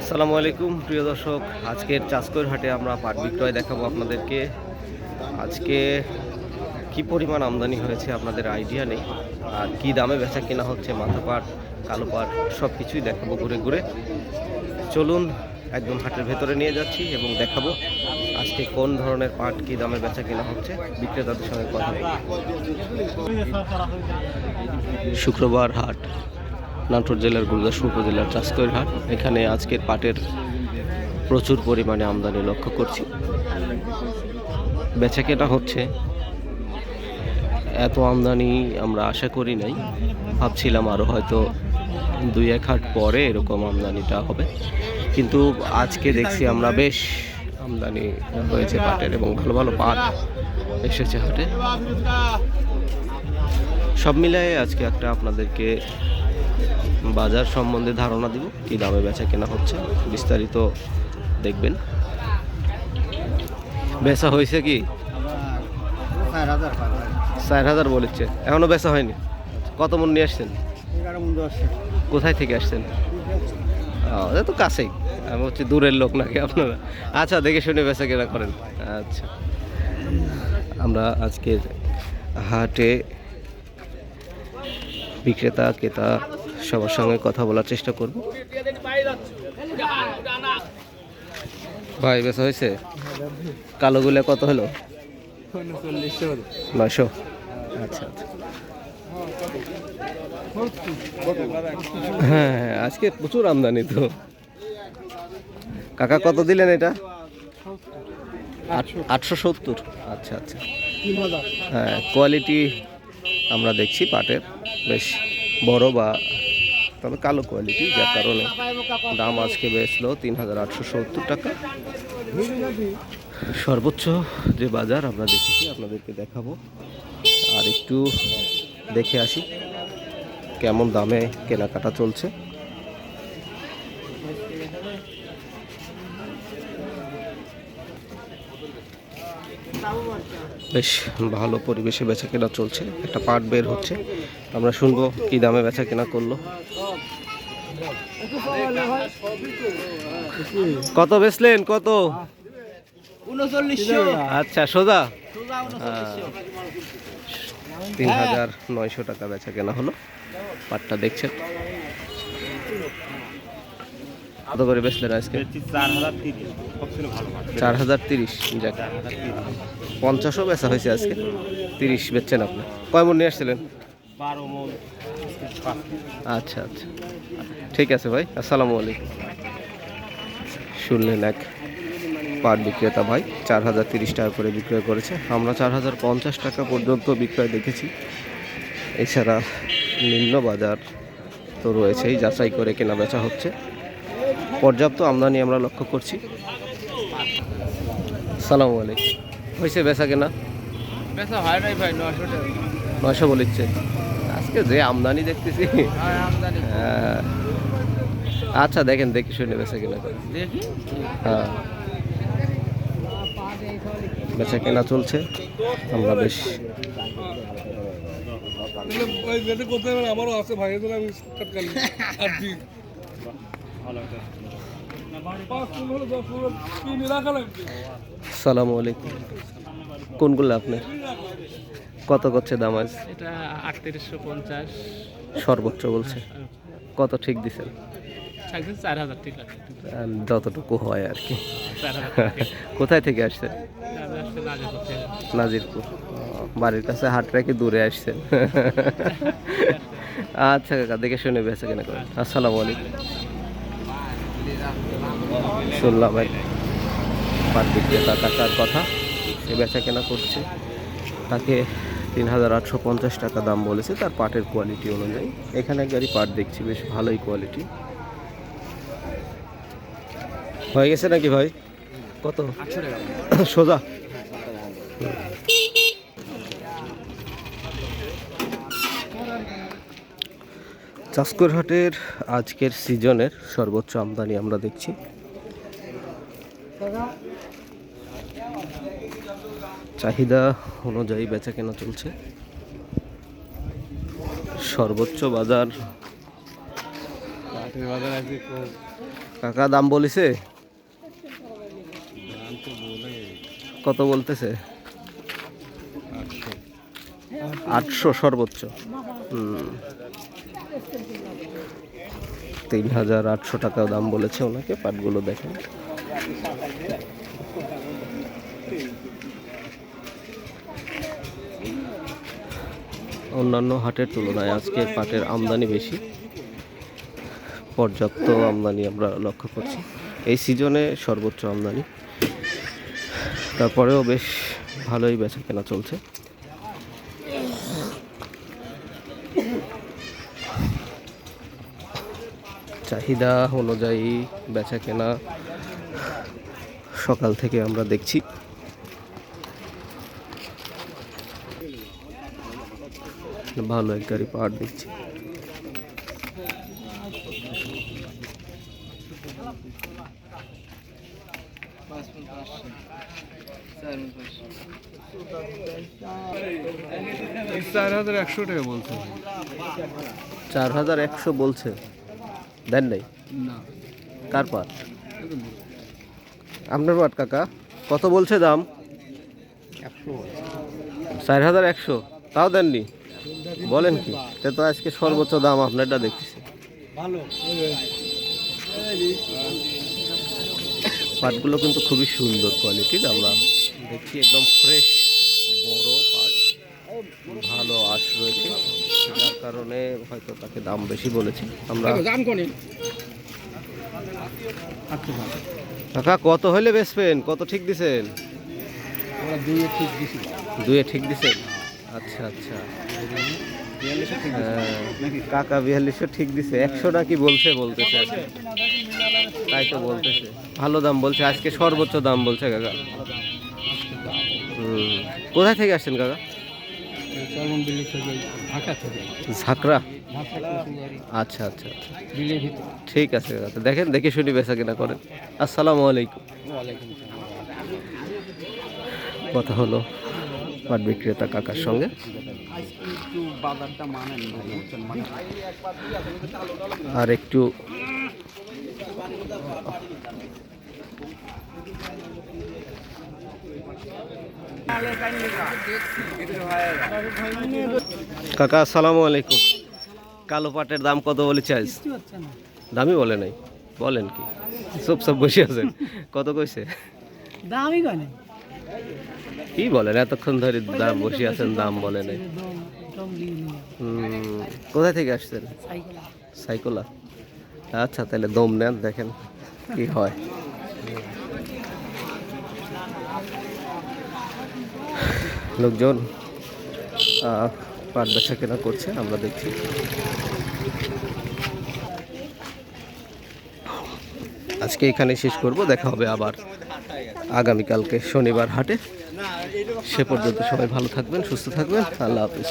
আসসালামু আলাইকুম প্রিয় দর্শক, আজকের চাষকর হাটে আমরা পাট বিক্রয় দেখাবো আপনাদেরকে। আজকে কি পরিমাণ আমদানি হয়েছে আপনাদের আইডিয়া নেই, আর কি দামে বেচা কেনা হচ্ছে মাথা পাট, কালো পাট সব কিছুই দেখাবো ঘুরে ঘুরে। চলুন একদম হাটের ভেতরে নিয়ে যাচ্ছি এবং দেখাবো আজকে কোন ধরনের পাট কি দামে বেচা কেনা হচ্ছে, বিক্রেতাদের সঙ্গে কথা বলবো। শুক্রবার হাট, নাটোর জেলার গুরুদাসপুর উপজেলার চাষকর হাট। এখানে আজকের পাটের প্রচুর পরিমাণে আমদানি লক্ষ্য করছি। বেচা কেনা হচ্ছে, এত আমদানি আমরা আশা করি নাই, ভাবছিলাম আরও হয়তো দুই এক হাট পরে এরকম আমদানিটা হবে, কিন্তু আজকে দেখছি আমরা বেশ আমদানি হয়েছে পাটের এবং ভালো ভালো পাট এসেছে হাটে। সব মিলিয়ে আজকে একটা আপনাদেরকে বাজার সম্বন্ধে ধারণা দিব, কি দামে বেচা কেনা হচ্ছে বিস্তারিত দেখবেন। বেচা হয়েছে কি 4,000 বলেছে, এখনো বেচা হয়নি। কত মন নিয়ে আসছেন? কোথায় থেকে আসছেন? তো কাছেই, আমি হচ্ছে দূরের লোক নাকি আপনারা? আচ্ছা, দেখে শুনে বেচা কেনা করেন। আচ্ছা, আমরা আজকের হাটে বিক্রেতা ক্রেতা সবার সঙ্গে কথা বলার চেষ্টা করব। ভাই বেচা হয়েছে? কালোগুলো কত হলো? 900। আচ্ছা আচ্ছা, হ্যাঁ আজকে প্রচুর আমদানি তো। কাকা কত দিলেন এটা? 870। আচ্ছা আচ্ছা, হ্যাঁ কোয়ালিটি আমরা দেখছি পাটের বেশ বড়, বা তবে কালো কোয়ালিটি, যার কারণে দাম আজকে বেচলো 3,870 টাকা। সর্বোচ্চ যে বাজার আমরা দেখেছি আপনাদেরকে দেখাবো, আর একটু দেখে আসি কেমন দামে কেনাকাটা চলছে। বেশ ভালো পরিবেশে বেচা কেনা চলছে, একটা পাট বের হচ্ছে, আমরা শুনবো কি দামে বেচা কেনা করলো। কত বেচলেন? কত? 3900। আচ্ছা, সোজা 3,900 টাকা বেচা কেনা হলো। পাটটা দেখছেন কত করে বেচলেন আজকে? 4,030। যাক, 50ও বেচা হয়েছে আজকে, 30 বেচছেন আপনি। কয় মন নিয়ে আসছিলেন? 12 মণ। আচ্ছা আচ্ছা, ঠিক আছে ভাই, আসসালামু আলাইকুম। শুনলেন এক পাট বিক্রেতা ভাই 4,030 টাকা করে বিক্রয় করেছে। আমরা 4,050 টাকা পর্যন্ত বিক্রয় দেখেছি। এছাড়া নিম্ন বাজার তো রয়েছেই, যাচাই করে কেনা বেচা হচ্ছে। পর্যাপ্ত আমদানি আমরা লক্ষ্য করছি। আসসালামু আলাইকুম। হয়েছে বেচা কেনা? বেচা হয় নাই ভাই, 900 টাকা। 900 বলেছে আজকে, যে আমদানি দেখতেছি। হ্যাঁ, আচ্ছা দেখেন, দেখে শুনে বেচা কেনা করেন। দেখি। হ্যাঁ, বেচা কেনা চলছে। আমরা বেশ আমারও আছে ভাই, আমি আসসালামু আলাইকুম। কোনগুলো আপনার? কত করছে দাম আজ? এটা 3850 সর্বোচ্চ বলছে। কত ঠিক দিছেন? একদিন 4000 ঠিক আছে। যতটুকু হয় আর কি। 4000 কোথায় থেকে আসছেন? আসছে নাজিরপুর থেকে। নাজিরপুর। বাড়ির কাছে হাটটা কি দূরে আসছেন? আচ্ছা কাকা, দেখে শুনে বেঁচে কেনা করেন। আসসালামু আলাইকুম। শুনলাম ভাই পাট বিক্রেতা কাকার কথা, সে বেচা কেনা করছে। তাকে 3,850 টাকা দাম বলেছে তার পাটের কোয়ালিটি অনুযায়ী। এখানে এক গাড়ি পাট দেখছি, বেশ ভালোই কোয়ালিটি। হয়ে গেছে নাকি ভাই? কত? 800 টাকা সোজা। চাষকর হাটের আজকের সিজনের সর্বোচ্চ আমদানি আমরা দেখছি। চাহিদা অনুযায়ী বেচা কেনা চলছে। সর্বোচ্চ বাজার কাকা দাম বলিছে? কত বলতেছে? 800 সর্বোচ্চ। 3800 টাকাও দাম বলেছে ওনাকে। পাটগুলো দেখেন। অন্যান্য হাটের তুলনায় আজকে পাটের আমদানি বেশি, পর্যাপ্ত আমদানি আমরা লক্ষ্য করছি। এই সিজনে সর্বোচ্চ আমদানি, তারপরেও বেশ ভালোই বেচা কেনা চলছে। চাহিদা অনুযায়ী বেচা কেনা সকাল থেকে আমরা দেখছি। ভালো এক গাড়ি পাট দেখছি। $4100 বলছে। 4100 বলছে, দেন নাই? না, কার পাট? আপনার পাট কাকা? কত বলছে দাম? 4100, তাও দেননি? বলেন কি? সে তো আজকে সর্বোচ্চ দাম আপনারটা দেখতেছি। পাটগুলো কিন্তু খুবই সুন্দর কোয়ালিটির, আমরা দেখছি একদম ফ্রেশ বড় পাট, ভালো আঁশ রয়েছে, যার কারণে হয়তো তাকে দাম বেশি বলেছি আমরা। কাকা কত হলে বেচবেন? কত ঠিক দিছেন? 2-এ ঠিক দিছেন? আচ্ছা আচ্ছা। কাকা 4200 ঠিক দিছে। 100 নাকি বলছে, বলতেছে আর কি। তাই তো বলতেছে ভালো দাম বলছে, আজকে সর্বোচ্চ দাম বলছে কাকা। কোথায় থেকে আসছেন কাকা? ঝাঁকড়া। আচ্ছা আচ্ছা আচ্ছা, ঠিক আছে কাকা, দেখেন দেখে শুনি বেচা কেনা করেন। আসসালামু আলাইকুম। কথা হলো পাট বিক্রেতা কাকার সঙ্গে। আর একটু কাকা আসসালামু আলাইকুম। কালো পাটের দাম কত বলেছে আজ? দামই বলে নাই, বলেন কি? সব বসে আছেন। কত কইছে? দামই কনে কি বলেন, এতক্ষণ ধরে দাম বসে আছেন, দাম বলে নাই। কোথায় থেকে আসছেন? সাইকোলা। আচ্ছা, তাহলে দম নেন, দেখেন কি হয়। লোকজন পাট বেচা কেনা করছে, আমরা দেখছি। আজকে এখানে শেষ করব, দেখা হবে আবার আগামীকালকে শনিবার হাটে। সে পর্যন্ত সবাই ভালো থাকবেন, সুস্থ থাকবেন। আল্লাহ হাফিজ।